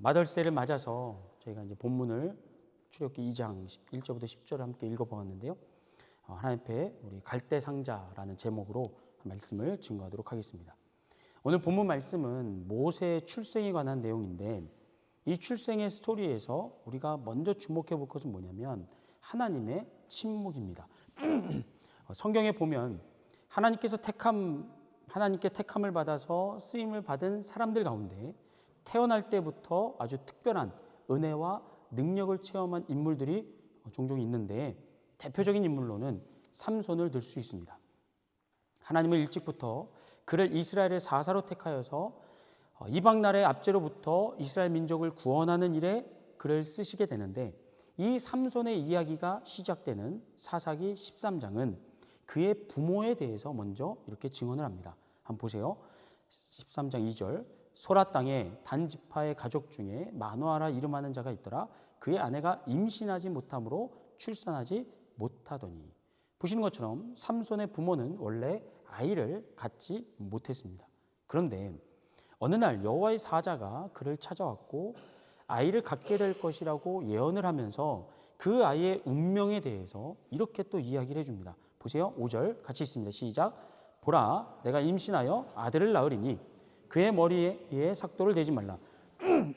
마더세를 맞아서 저희가 이제 본문을 출애굽기 2장 1절부터 10절을 함께 읽어보았는데요. 하나님 앞에 우리 갈대 상자라는 제목으로 말씀을 증거하도록 하겠습니다. 오늘 본문 말씀은 모세의 출생에 관한 내용인데, 이 출생의 스토리에서 우리가 먼저 주목해 볼 것은 뭐냐면 하나님의 침묵입니다. 성경에 보면 하나님께 택함을 받아서 쓰임을 받은 사람들 가운데 태어날 때부터 아주 특별한 은혜와 능력을 체험한 인물들이 종종 있는데, 대표적인 인물로는 삼손을 들 수 있습니다. 하나님은 일찍부터 그를 이스라엘의 사사로 택하여서 이방 나라의 압제로부터 이스라엘 민족을 구원하는 일에 그를 쓰시게 되는데, 이 삼손의 이야기가 시작되는 사사기 13장은 그의 부모에 대해서 먼저 이렇게 증언을 합니다. 한번 보세요. 13장 2절, 소라 땅에 단 지파의 가족 중에 마노아라 이름하는 자가 있더라. 그의 아내가 임신하지 못함으로 출산하지 못하더니. 보시는 것처럼 삼손의 부모는 원래 아이를 갖지 못했습니다. 그런데 어느 날 여호와의 사자가 그를 찾아왔고 아이를 갖게 될 것이라고 예언을 하면서 그 아이의 운명에 대해서 이렇게 또 이야기를 해줍니다. 보세요. 5절 같이 있습니다. 시작. 보라, 내가 임신하여 아들을 낳으리니 그의 머리에 삭도를 대지 말라.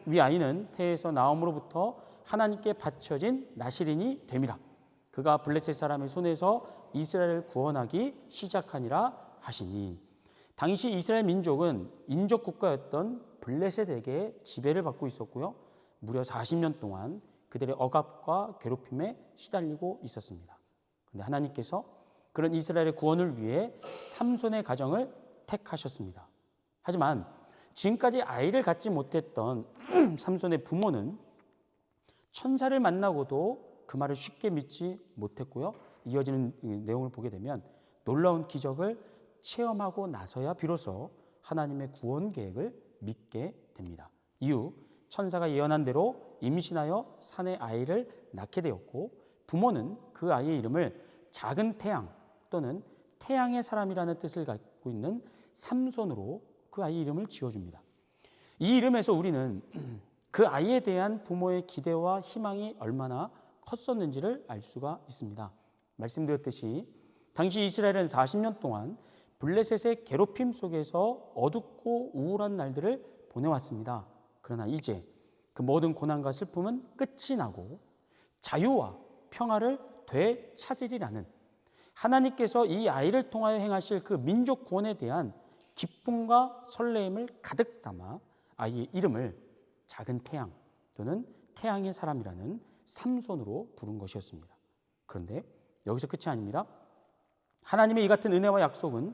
위 아이는 태에서 나옴으로부터 하나님께 바쳐진 나실인이 됨이라. 그가 블레셋 사람의 손에서 이스라엘을 구원하기 시작하니라 하시니. 당시 이스라엘 민족은 인접 국가였던 블레셋에게 지배를 받고 있었고요, 무려 40년 동안 그들의 억압과 괴롭힘에 시달리고 있었습니다. 그런데 하나님께서 그런 이스라엘의 구원을 위해 삼손의 가정을 택하셨습니다. 하지만 지금까지 아이를 갖지 못했던 삼손의 부모는 천사를 만나고도 그 말을 쉽게 믿지 못했고요, 이어지는 내용을 보게 되면 놀라운 기적을 체험하고 나서야 비로소 하나님의 구원 계획을 믿게 됩니다. 이후 천사가 예언한 대로 임신하여 산에 아이를 낳게 되었고, 부모는 그 아이의 이름을 작은 태양 또는 태양의 사람이라는 뜻을 갖고 있는 삼손으로 그 아이 이름을 지어줍니다. 이 이름에서 우리는 그 아이에 대한 부모의 기대와 희망이 얼마나 컸었는지를 알 수가 있습니다. 말씀드렸듯이 당시 이스라엘은 40년 동안 블레셋의 괴롭힘 속에서 어둡고 우울한 날들을 보내왔습니다. 그러나 이제 그 모든 고난과 슬픔은 끝이 나고 자유와 평화를 되찾으리라는 하나님께서 이 아이를 통하여 행하실 그 민족 구원에 대한 기쁨과 설레임을 가득 담아 아이의 이름을 작은 태양 또는 태양의 사람이라는 삼손으로 부른 것이었습니다. 그런데 여기서 끝이 아닙니다. 하나님의 이 같은 은혜와 약속은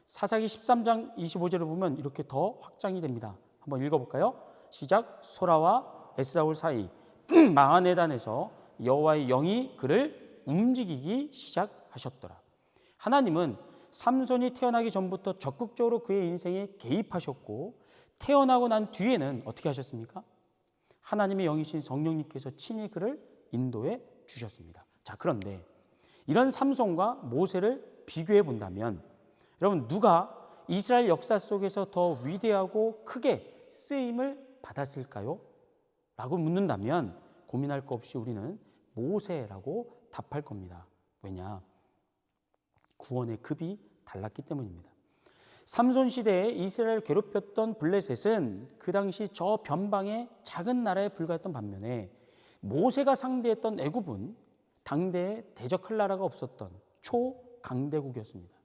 사사기 13장 25절을 보면 이렇게 더 확장이 됩니다. 한번 읽어볼까요? 시작. 소라와 에스라올 사이 마하네단에서 여호와의 영이 그를 움직이기 시작하셨더라. 하나님은 삼손이 태어나기 전부터 적극적으로 그의 인생에 개입하셨고, 태어나고 난 뒤에는 어떻게 하셨습니까? 하나님의 영이신 성령님께서 친히 그를 인도해 주셨습니다. 자, 그런데 이런 삼손과 모세를 비교해 본다면 여러분, 누가 이스라엘 역사 속에서 더 위대하고 크게 쓰임을 받았을까요? 라고 묻는다면 고민할 거 없이 우리는 모세라고 답할 겁니다. 왜냐? 구원의 급이 달랐기 때문입니다. 삼손 시대에 이스라엘을 괴롭혔던 블레셋은 그 당시 저 변방의 작은 나라에 불과했던 반면에 모세가 상대했던 애굽은 당대에 대적할 나라가 없었던 초강대국이었습니다.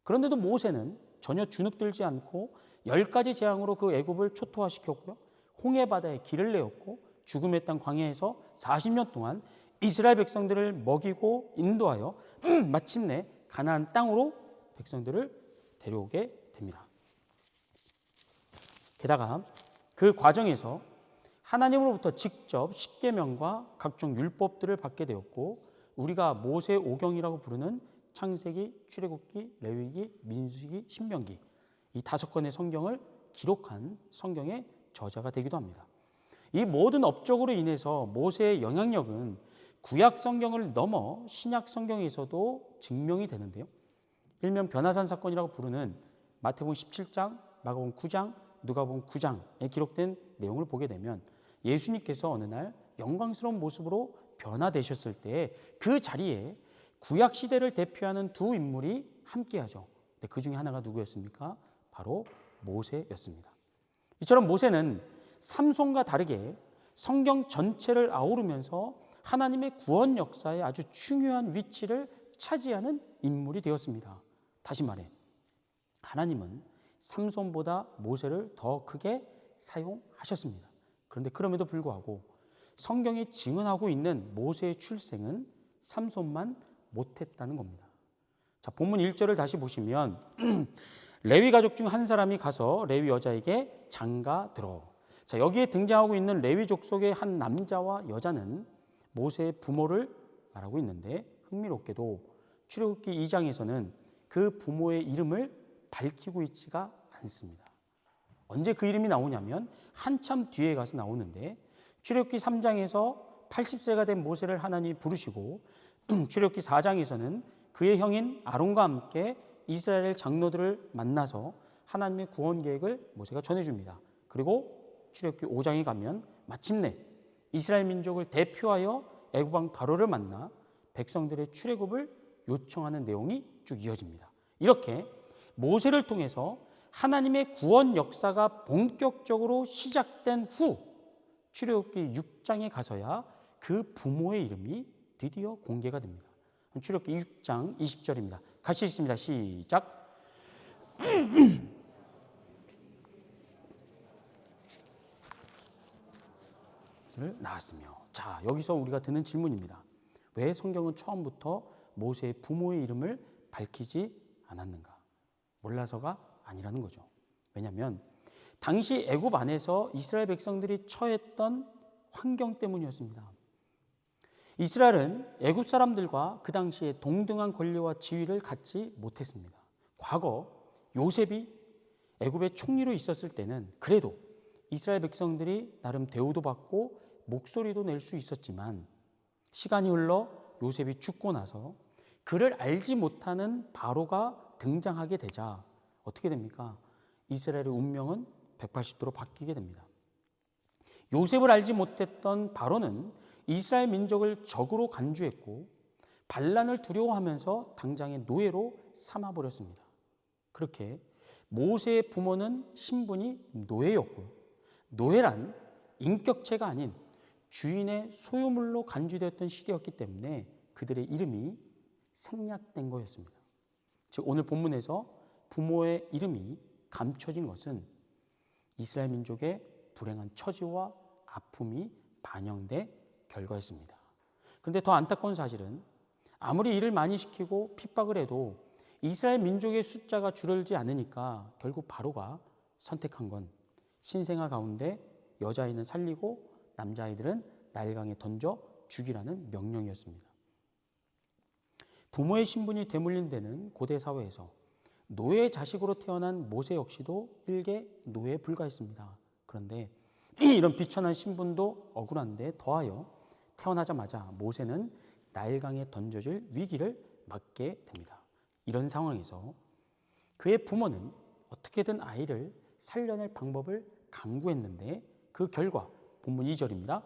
그런데도 모세는 전혀 주눅들지 않고 10가지 재앙으로 그 애굽을 초토화시켰고요, 홍해바다에 길을 내었고 죽음의 땅 광야에서 40년 동안 이스라엘 백성들을 먹이고 인도하여 마침내 가나안 땅으로 백성들을 데려오게 됩니다. 게다가 그 과정에서 하나님으로부터 직접 십계명과 각종 율법들을 받게 되었고, 우리가 모세 오경이라고 부르는 창세기, 출애굽기, 레위기, 민수기, 신명기 이 5권의 성경을 기록한 성경의 저자가 되기도 합니다. 이 모든 업적으로 인해서 모세의 영향력은 구약 성경을 넘어 신약 성경에서도 증명이 되는데요, 일명 변화산 사건이라고 부르는 마태복음 17장, 마가복음 9장, 누가복음 9장에 기록된 내용을 보게 되면 예수님께서 어느 날 영광스러운 모습으로 변화되셨을 때 그 자리에 구약 시대를 대표하는 두 인물이 함께하죠. 그 중에 하나가 누구였습니까? 바로 모세였습니다. 이처럼 모세는 삼손과 다르게 성경 전체를 아우르면서 하나님의 구원 역사에 아주 중요한 위치를 차지하는 인물이 되었습니다. 다시 말해 하나님은 삼손보다 모세를 더 크게 사용하셨습니다. 그런데 그럼에도 불구하고 성경이 증언하고 있는 모세의 출생은 삼손만 못했다는 겁니다. 자, 본문 1절을 다시 보시면 레위 가족 중 한 사람이 가서 레위 여자에게 장가 들어. 자, 여기에 등장하고 있는 레위 족속의 한 남자와 여자는 모세의 부모를 말하고 있는데 흥미롭게도 출애굽기 2장에서는 그 부모의 이름을 밝히고 있지가 않습니다. 언제 그 이름이 나오냐면 한참 뒤에 가서 나오는데 출애굽기 3장에서 80세가 된 모세를 하나님이 부르시고 출애굽기 4장에서는 그의 형인 아론과 함께 이스라엘 장로들을 만나서 하나님의 구원 계획을 모세가 전해줍니다. 그리고 출애굽기 5장에 가면 마침내 이스라엘 민족을 대표하여 애굽 왕 바로를 만나 백성들의 출애굽을 요청하는 내용이 쭉 이어집니다. 이렇게 모세를 통해서 하나님의 구원 역사가 본격적으로 시작된 후 출애굽기 6장에 가서야 그 부모의 이름이 드디어 공개가 됩니다. 출애굽기 6장 20절입니다. 같이 읽습니다. 시작. 나왔으며. 자, 여기서 우리가 드는 질문입니다. 왜 성경은 처음부터 모세의 부모의 이름을 밝히지 않았는가? 몰라서가 아니라는 거죠. 왜냐하면 당시 애굽 안에서 이스라엘 백성들이 처했던 환경 때문이었습니다. 이스라엘은 애굽 사람들과 그 당시에 동등한 권리와 지위를 갖지 못했습니다. 과거 요셉이 애굽의 총리로 있었을 때는 그래도 이스라엘 백성들이 나름 대우도 받고 목소리도 낼 수 있었지만 시간이 흘러 요셉이 죽고 나서 그를 알지 못하는 바로가 등장하게 되자 어떻게 됩니까? 이스라엘의 운명은 180도로 바뀌게 됩니다. 요셉을 알지 못했던 바로는 이스라엘 민족을 적으로 간주했고 반란을 두려워하면서 당장의 노예로 삼아버렸습니다. 그렇게 모세의 부모는 신분이 노예였고 노예란 인격체가 아닌 주인의 소유물로 간주되었던 시대였기 때문에 그들의 이름이 생략된 거였습니다. 즉 오늘 본문에서 부모의 이름이 감춰진 것은 이스라엘 민족의 불행한 처지와 아픔이 반영된 결과였습니다. 그런데 더 안타까운 사실은 아무리 일을 많이 시키고 핍박을 해도 이스라엘 민족의 숫자가 줄어들지 않으니까 결국 바로가 선택한 건 신생아 가운데 여자아이는 살리고 남자아이들은 나일강에 던져 죽이라는 명령이었습니다. 부모의 신분이 되물린 데는 고대 사회에서 노예의 자식으로 태어난 모세 역시도 일개 노예에 불과했습니다. 그런데 이런 비천한 신분도 억울한데 더하여 태어나자마자 모세는 나일강에 던져질 위기를 맞게 됩니다. 이런 상황에서 그의 부모는 어떻게든 아이를 살려낼 방법을 강구했는데 그 결과 본문 2절입니다.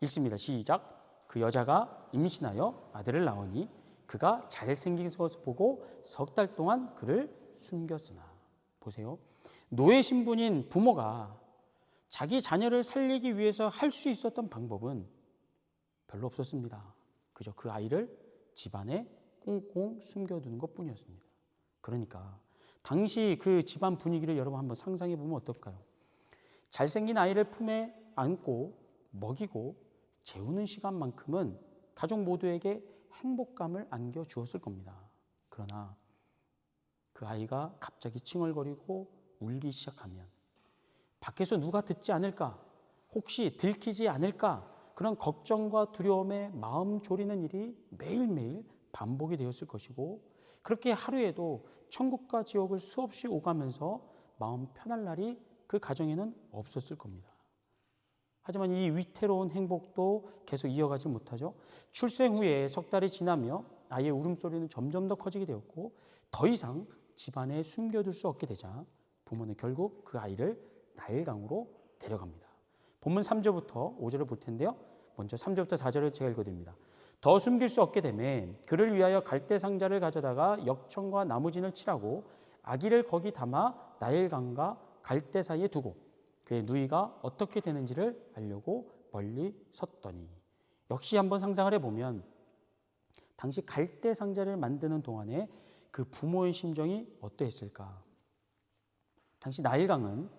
읽습니다. 시작. 그 여자가 임신하여 아들을 낳으니 그가 잘생긴 것을 보고 석 달 동안 그를 숨겼으나. 보세요. 노예 신분인 부모가 자기 자녀를 살리기 위해서 할 수 있었던 방법은 별로 없었습니다. 그저 그 아이를 집안에 꽁꽁 숨겨두는 것뿐이었습니다. 그러니까 당시 그 집안 분위기를 여러분 한번 상상해 보면 어떨까요? 잘생긴 아이를 품에 안고 먹이고 재우는 시간만큼은 가족 모두에게 행복감을 안겨주었을 겁니다. 그러나 그 아이가 갑자기 칭얼거리고 울기 시작하면 밖에서 누가 듣지 않을까? 혹시 들키지 않을까? 그런 걱정과 두려움에 마음 졸이는 일이 매일매일 반복이 되었을 것이고 그렇게 하루에도 천국과 지옥을 수없이 오가면서 마음 편할 날이 그 가정에는 없었을 겁니다. 하지만 이 위태로운 행복도 계속 이어가지 못하죠. 출생 후에 석 달이 지나며 아이의 울음소리는 점점 더 커지게 되었고 더 이상 집안에 숨겨둘 수 없게 되자 부모는 결국 그 아이를 나일강으로 데려갑니다. 본문 3절부터 5절을 볼 텐데요. 먼저 3절부터 4절을 제가 읽어드립니다. 더 숨길 수 없게 되매 그를 위하여 갈대 상자를 가져다가 역청과 나무진을 칠하고 아기를 거기 담아 나일강과 갈대 사이에 두고 그의 누이가 어떻게 되는지를 알려고 멀리 섰더니. 역시 한번 상상을 해보면 당시 갈대 상자를 만드는 동안에 그 부모의 심정이 어떠했을까. 당시 나일강은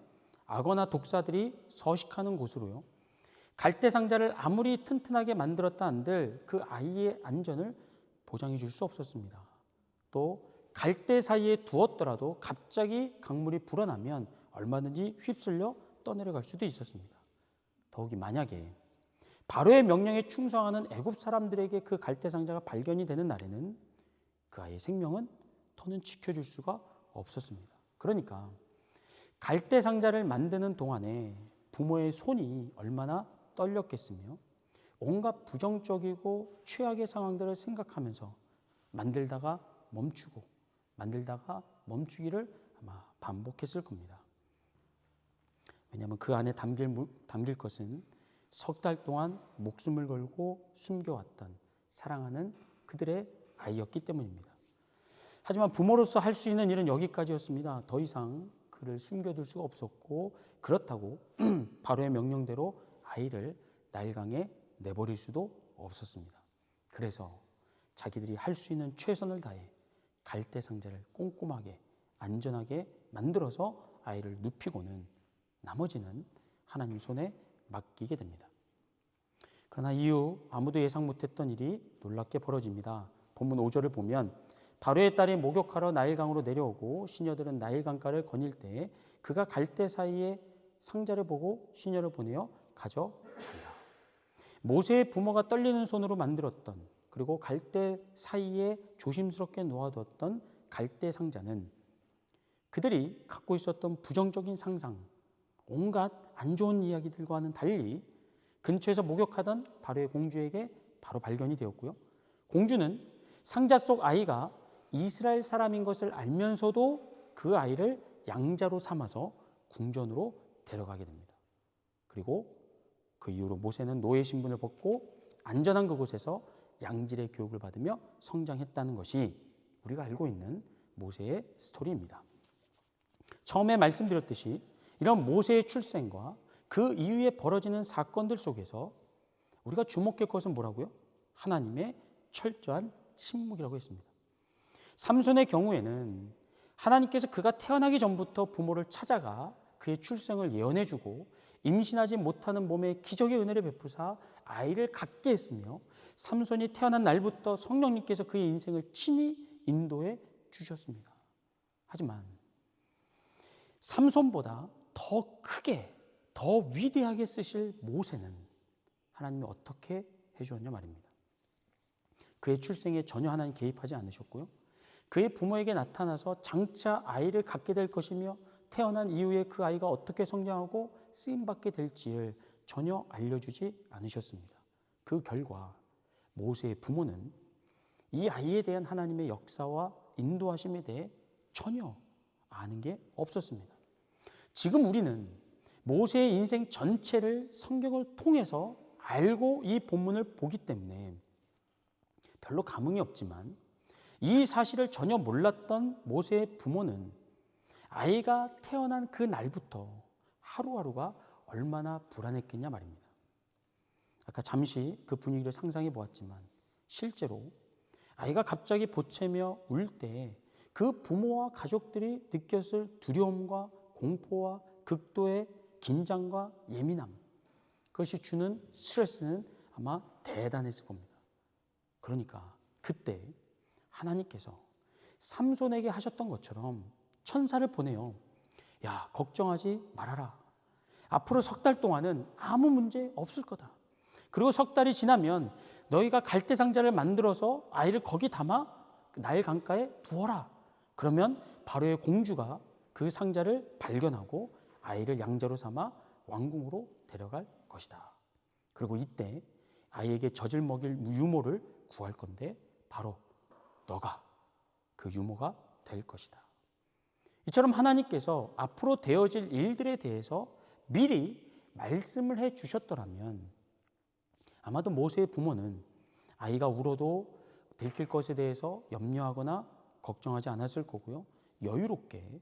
악어나 독사들이 서식하는 곳으로요, 갈대 상자를 아무리 튼튼하게 만들었다 한들 그 아이의 안전을 보장해 줄 수 없었습니다. 또 갈대 사이에 두었더라도 갑자기 강물이 불어나면 얼마든지 휩쓸려 떠내려갈 수도 있었습니다. 더욱이 만약에 바로의 명령에 충성하는 애굽 사람들에게 그 갈대 상자가 발견이 되는 날에는 그 아이의 생명은 더는 지켜줄 수가 없었습니다. 그러니까 갈대 상자를 만드는 동안에 부모의 손이 얼마나 떨렸겠으며 온갖 부정적이고 최악의 상황들을 생각하면서 만들다가 멈추고 만들다가 멈추기를 아마 반복했을 겁니다. 왜냐하면 그 안에 담길 것은 석 달 동안 목숨을 걸고 숨겨왔던 사랑하는 그들의 아이였기 때문입니다. 하지만 부모로서 할 수 있는 일은 여기까지였습니다. 더 이상 그를 숨겨둘 수가 없었고, 그렇다고 바로의 명령대로 아이를 나일강에 내버릴 수도 없었습니다. 그래서 자기들이 할 수 있는 최선을 다해 갈대 상자를 꼼꼼하게 안전하게 만들어서 아이를 눕히고는 나머지는 하나님 손에 맡기게 됩니다. 그러나 이후 아무도 예상 못했던 일이 놀랍게 벌어집니다. 본문 5절을 보면 바로의 딸이 목욕하러 나일강으로 내려오고 시녀들은 나일강가를 거닐 때 그가 갈대 사이에 상자를 보고 시녀를 보내어 가져간다. 모세의 부모가 떨리는 손으로 만들었던, 그리고 갈대 사이에 조심스럽게 놓아두었던 갈대 상자는 그들이 갖고 있었던 부정적인 상상, 온갖 안 좋은 이야기들과는 달리 근처에서 목욕하던 바로의 공주에게 바로 발견이 되었고요. 공주는 상자 속 아이가 이스라엘 사람인 것을 알면서도 그 아이를 양자로 삼아서 궁전으로 데려가게 됩니다. 그리고 그 이후로 모세는 노예 신분을 벗고 안전한 그곳에서 양질의 교육을 받으며 성장했다는 것이 우리가 알고 있는 모세의 스토리입니다. 처음에 말씀드렸듯이 이런 모세의 출생과 그 이후에 벌어지는 사건들 속에서 우리가 주목할 것은 뭐라고요? 하나님의 철저한 침묵이라고 했습니다. 삼손의 경우에는 하나님께서 그가 태어나기 전부터 부모를 찾아가 그의 출생을 예언해주고 임신하지 못하는 몸에 기적의 은혜를 베푸사 아이를 갖게 했으며, 삼손이 태어난 날부터 성령님께서 그의 인생을 친히 인도해 주셨습니다. 하지만 삼손보다 더 크게, 더 위대하게 쓰실 모세는 하나님이 어떻게 해주었냐 말입니다. 그의 출생에 전혀 하나님 개입하지 않으셨고요. 그의 부모에게 나타나서 장차 아이를 갖게 될 것이며 태어난 이후에 그 아이가 어떻게 성장하고 쓰임받게 될지를 전혀 알려주지 않으셨습니다. 그 결과 모세의 부모는 이 아이에 대한 하나님의 역사와 인도하심에 대해 전혀 아는 게 없었습니다. 지금 우리는 모세의 인생 전체를 성경을 통해서 알고 이 본문을 보기 때문에 별로 감흥이 없지만, 이 사실을 전혀 몰랐던 모세의 부모는 아이가 태어난 그 날부터 하루하루가 얼마나 불안했겠냐 말입니다. 아까 잠시 그 분위기를 상상해 보았지만 실제로 아이가 갑자기 보채며 울 때 그 부모와 가족들이 느꼈을 두려움과 공포와 극도의 긴장과 예민함, 그것이 주는 스트레스는 아마 대단했을 겁니다. 그러니까 그때 하나님께서 삼손에게 하셨던 것처럼 천사를 보내요. 야, 걱정하지 말아라. 앞으로 석 달 동안은 아무 문제 없을 거다. 그리고 석 달이 지나면 너희가 갈대 상자를 만들어서 아이를 거기 담아 나일 강가에 두어라. 그러면 바로의 공주가 그 상자를 발견하고 아이를 양자로 삼아 왕궁으로 데려갈 것이다. 그리고 이때 아이에게 젖을 먹일 유모를 구할 건데 바로 너가 그 유모가 될 것이다. 이처럼 하나님께서 앞으로 되어질 일들에 대해서 미리 말씀을 해 주셨더라면 아마도 모세의 부모는 아이가 울어도 들킬 것에 대해서 염려하거나 걱정하지 않았을 거고요. 여유롭게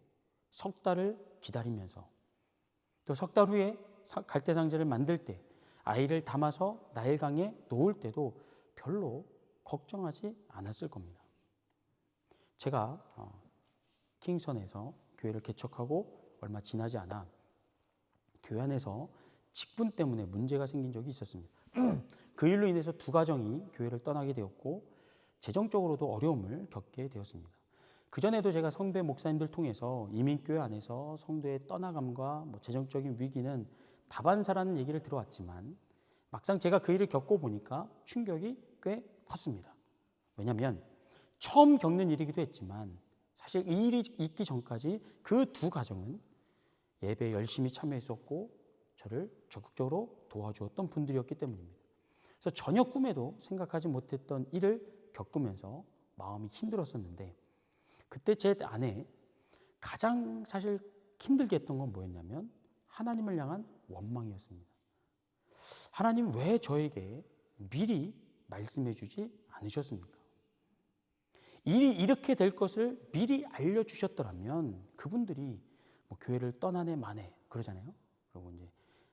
석 달을 기다리면서 또 석 달 후에 갈대상자를 만들 때 아이를 담아서 나일강에 놓을 때도 별로 걱정하지 않았을 겁니다. 제가 킹선에서 교회를 개척하고 얼마 지나지 않아 교회 안에서 직분 때문에 문제가 생긴 적이 있었습니다. 그 일로 인해서 두 가정이 교회를 떠나게 되었고 재정적으로도 어려움을 겪게 되었습니다. 그전에도 제가 성도의 목사님들 통해서 이민교회 안에서 성도의 떠나감과 재정적인 위기는 다반사라는 얘기를 들어왔지만 막상 제가 그 일을 겪어보니까 충격이 꽤 컸습니다. 왜냐하면 처음 겪는 일이기도 했지만 사실 이 일이 있기 전까지 그 두 가정은 예배에 열심히 참여했었고 저를 적극적으로 도와주었던 분들이었기 때문입니다. 그래서 전혀 꿈에도 생각하지 못했던 일을 겪으면서 마음이 힘들었었는데 그때 제 안에 가장 사실 힘들게 했던 건 뭐였냐면 하나님을 향한 원망이었습니다. 하나님 왜 저에게 미리 말씀해 주지 않으셨습니까? 일이 이렇게 될 것을 미리 알려주셨더라면 그분들이 교회를 떠나네 마네 그러잖아요. 그리고 이제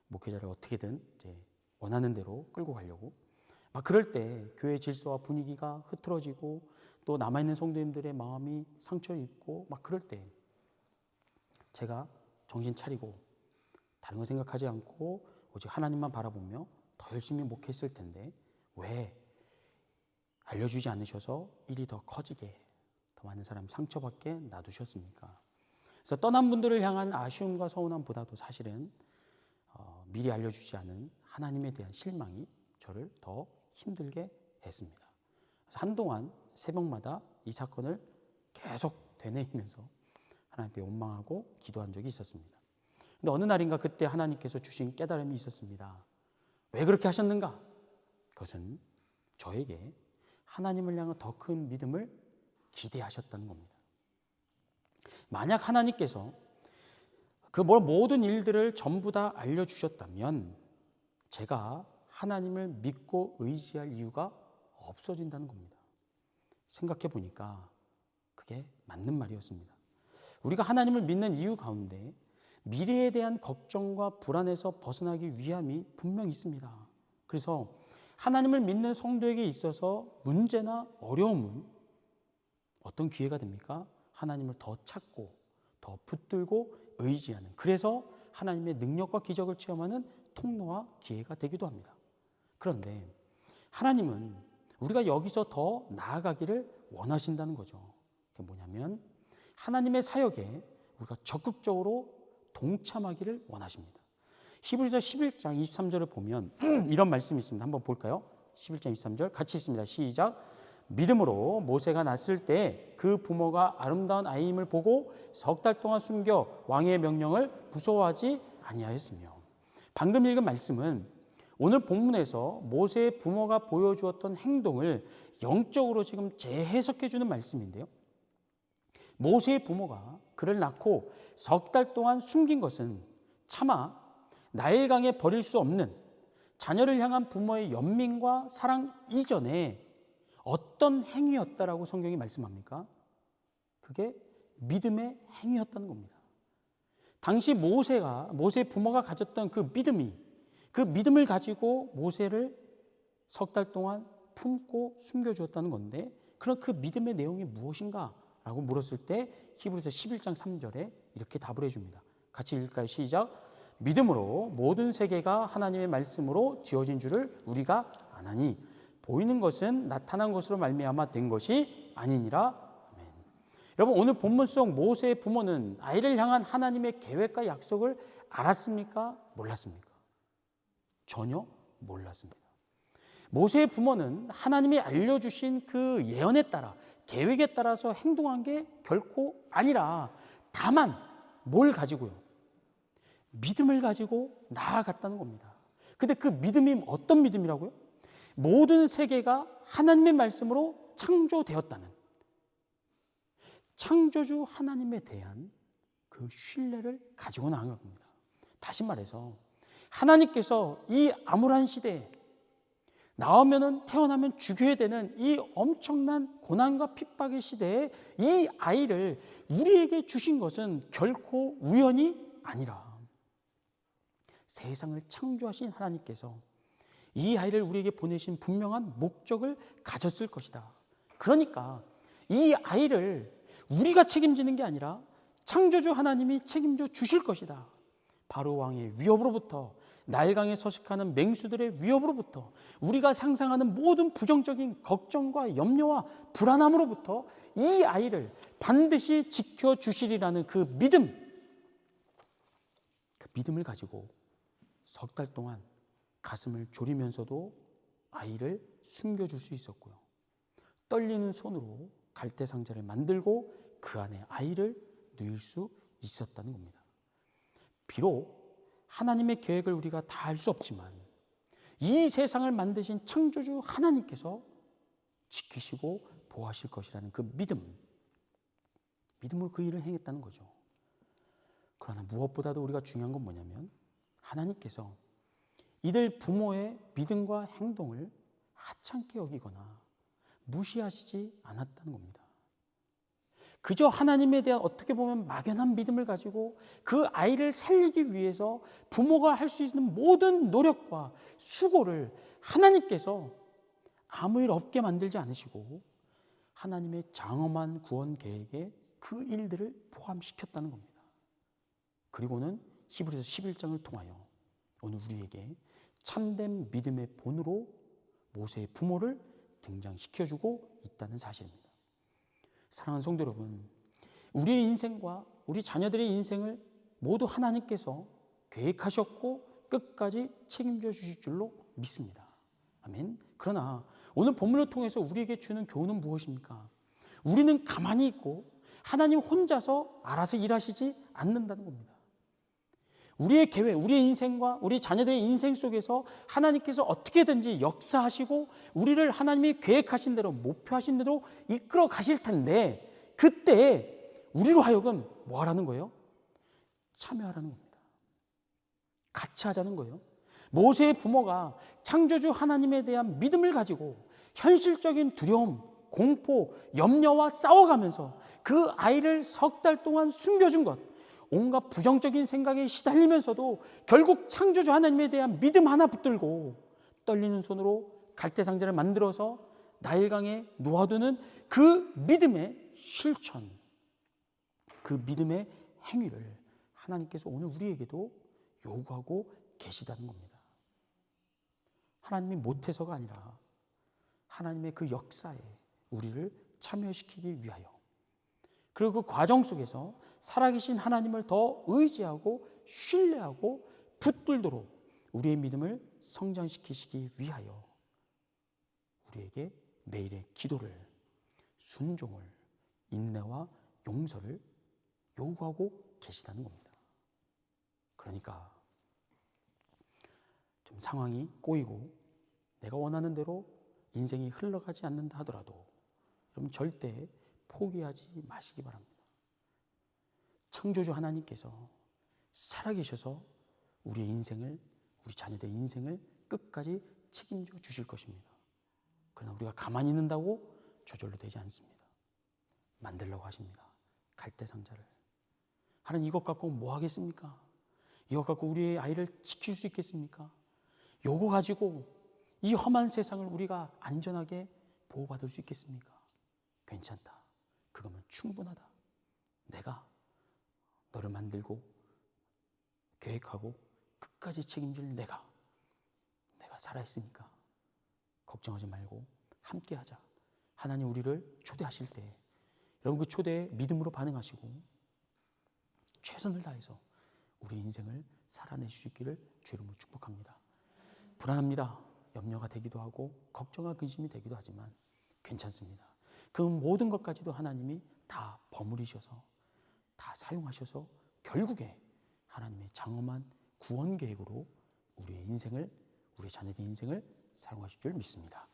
목회자를 어떻게든 이제 원하는 대로 끌고 가려고 막 그럴 때 교회 질서와 분위기가 흐트러지고 또 남아있는 성도님들의 마음이 상처 입고 막 그럴 때 제가 정신 차리고 다른 거 생각하지 않고 오직 하나님만 바라보며 더 열심히 목회했을 텐데 왜 알려주지 않으셔서 일이 더 커지게 더 많은 사람 상처받게 놔두셨습니까? 그래서 떠난 분들을 향한 아쉬움과 서운함보다도 사실은 미리 알려주지 않은 하나님에 대한 실망이 저를 더 힘들게 했습니다. 그래서 한동안 새벽마다 이 사건을 계속 되뇌이면서 하나님께 원망하고 기도한 적이 있었습니다. 근데 어느 날인가 그때 하나님께서 주신 깨달음이 있었습니다. 왜 그렇게 하셨는가? 그것은 저에게 하나님을 향한 더 큰 믿음을 기대하셨다는 겁니다. 만약 하나님께서 그 모든 일들을 전부 다 알려주셨다면 제가 하나님을 믿고 의지할 이유가 없어진다는 겁니다. 생각해 보니까 그게 맞는 말이었습니다. 우리가 하나님을 믿는 이유 가운데 미래에 대한 걱정과 불안에서 벗어나기 위함이 분명히 있습니다. 그래서 하나님을 믿는 성도에게 있어서 문제나 어려움은 어떤 기회가 됩니까? 하나님을 더 찾고 더 붙들고 의지하는, 그래서 하나님의 능력과 기적을 체험하는 통로와 기회가 되기도 합니다. 그런데 하나님은 우리가 여기서 더 나아가기를 원하신다는 거죠. 그게 뭐냐면 하나님의 사역에 우리가 적극적으로 동참하기를 원하십니다. 히브리서 11장 23절을 보면 이런 말씀이 있습니다. 한번 볼까요? 11장 23절 같이 있습니다. 시작. 믿음으로 모세가 낳았을 때 그 부모가 아름다운 아이임을 보고 석 달 동안 숨겨 왕의 명령을 무서워하지 아니하였으며. 방금 읽은 말씀은 오늘 본문에서 모세의 부모가 보여주었던 행동을 영적으로 지금 재해석해 주는 말씀인데요. 모세의 부모가 그를 낳고 석 달 동안 숨긴 것은 차마 나일강에 버릴 수 없는 자녀를 향한 부모의 연민과 사랑 이전에 어떤 행위였다라고 성경이 말씀합니까? 그게 믿음의 행위였다는 겁니다. 당시 모세의 부모가 가졌던 그 믿음을 가지고 모세를 석 달 동안 품고 숨겨주었다는 건데, 그럼 그 믿음의 내용이 무엇인가? 라고 물었을 때 히브리서 11장 3절에 이렇게 답을 해줍니다. 같이 읽을까요? 시작. 믿음으로 모든 세계가 하나님의 말씀으로 지어진 줄을 우리가 아나니 보이는 것은 나타난 것으로 말미암아 된 것이 아니니라. 아멘. 여러분, 오늘 본문 속 모세의 부모는 아이를 향한 하나님의 계획과 약속을 알았습니까? 몰랐습니까? 전혀 몰랐습니다. 모세의 부모는 하나님이 알려주신 그 예언에 따라 계획에 따라서 행동한 게 결코 아니라 다만 뭘 가지고요? 믿음을 가지고 나아갔다는 겁니다. 근데 그 믿음이 어떤 믿음이라고요? 모든 세계가 하나님의 말씀으로 창조되었다는 창조주 하나님에 대한 그 신뢰를 가지고 나아간 겁니다. 다시 말해서 하나님께서 이 암울한 시대에 태어나면 죽여야 되는 이 엄청난 고난과 핍박의 시대에 이 아이를 우리에게 주신 것은 결코 우연이 아니라 세상을 창조하신 하나님께서 이 아이를 우리에게 보내신 분명한 목적을 가졌을 것이다. 그러니까 이 아이를 우리가 책임지는 게 아니라 창조주 하나님이 책임져 주실 것이다. 바로 왕의 위협으로부터, 나일강에 서식하는 맹수들의 위협으로부터, 우리가 상상하는 모든 부정적인 걱정과 염려와 불안함으로부터 이 아이를 반드시 지켜주시리라는 그 믿음을 가지고 석 달 동안 가슴을 졸이면서도 아이를 숨겨줄 수 있었고요. 떨리는 손으로 갈대상자를 만들고 그 안에 아이를 누일 수 있었다는 겁니다. 비록 하나님의 계획을 우리가 다 알 수 없지만 이 세상을 만드신 창조주 하나님께서 지키시고 보호하실 것이라는 그 믿음으로 그 일을 행했다는 거죠. 그러나 무엇보다도 우리가 중요한 건 뭐냐면 하나님께서 이들 부모의 믿음과 행동을 하찮게 여기거나 무시하시지 않았다는 겁니다. 그저 하나님에 대한 어떻게 보면 막연한 믿음을 가지고 그 아이를 살리기 위해서 부모가 할 수 있는 모든 노력과 수고를 하나님께서 아무 일 없게 만들지 않으시고 하나님의 장엄한 구원 계획에 그 일들을 포함시켰다는 겁니다. 그리고는 히브리서 11장을 통하여 오늘 우리에게 참된 믿음의 본으로 모세의 부모를 등장시켜주고 있다는 사실입니다. 사랑하는 성도 여러분, 우리의 인생과 우리 자녀들의 인생을 모두 하나님께서 계획하셨고 끝까지 책임져 주실 줄로 믿습니다. 아멘. 그러나 오늘 본문을 통해서 우리에게 주는 교훈은 무엇입니까? 우리는 가만히 있고 하나님 혼자서 알아서 일하시지 않는다는 겁니다. 우리의 계획, 우리의 인생과 우리 자녀들의 인생 속에서 하나님께서 어떻게든지 역사하시고 우리를 하나님이 계획하신 대로, 목표하신 대로 이끌어 가실 텐데 그때 우리로 하여금 뭐 하라는 거예요? 참여하라는 겁니다. 같이 하자는 거예요. 모세의 부모가 창조주 하나님에 대한 믿음을 가지고 현실적인 두려움, 공포, 염려와 싸워가면서 그 아이를 석 달 동안 숨겨준 것, 온갖 부정적인 생각에 시달리면서도 결국 창조주 하나님에 대한 믿음 하나 붙들고 떨리는 손으로 갈대상자를 만들어서 나일강에 놓아두는 그 믿음의 실천, 그 믿음의 행위를 하나님께서 오늘 우리에게도 요구하고 계시다는 겁니다. 하나님이 못해서가 아니라 하나님의 그 역사에 우리를 참여시키기 위하여, 그리고 그 과정 속에서 살아계신 하나님을 더 의지하고 신뢰하고 붙들도록 우리의 믿음을 성장시키시기 위하여 우리에게 매일의 기도를, 순종을, 인내와 용서를 요구하고 계시다는 겁니다. 그러니까 좀 상황이 꼬이고 내가 원하는 대로 인생이 흘러가지 않는다 하더라도 여러분 절대 포기하지 마시기 바랍니다. 창조주 하나님께서 살아계셔서 우리의 인생을, 우리 자녀들의 인생을 끝까지 책임져 주실 것입니다. 그러나 우리가 가만히 있는다고 저절로 되지 않습니다. 만들려고 하십니다. 갈대상자를. 하나님, 이것 갖고 뭐 하겠습니까? 이것 갖고 우리의 아이를 지킬 수 있겠습니까? 요거 가지고 이 험한 세상을 우리가 안전하게 보호받을 수 있겠습니까? 괜찮다. 그거면 충분하다. 내가 너를 만들고 계획하고 끝까지 책임질 내가 살아있으니까 걱정하지 말고 함께하자. 하나님 우리를 초대하실 때 여러분 그 초대에 믿음으로 반응하시고 최선을 다해서 우리 인생을 살아내실 수 있기를 주 이름으로 축복합니다. 불안합니다. 염려가 되기도 하고 걱정과 근심이 되기도 하지만 괜찮습니다. 그 모든 것까지도 하나님이 다 버무리셔서 다 사용하셔서 결국에 하나님의 장엄한 구원 계획으로 우리의 인생을, 우리 자녀들의 인생을 사용하실 줄 믿습니다.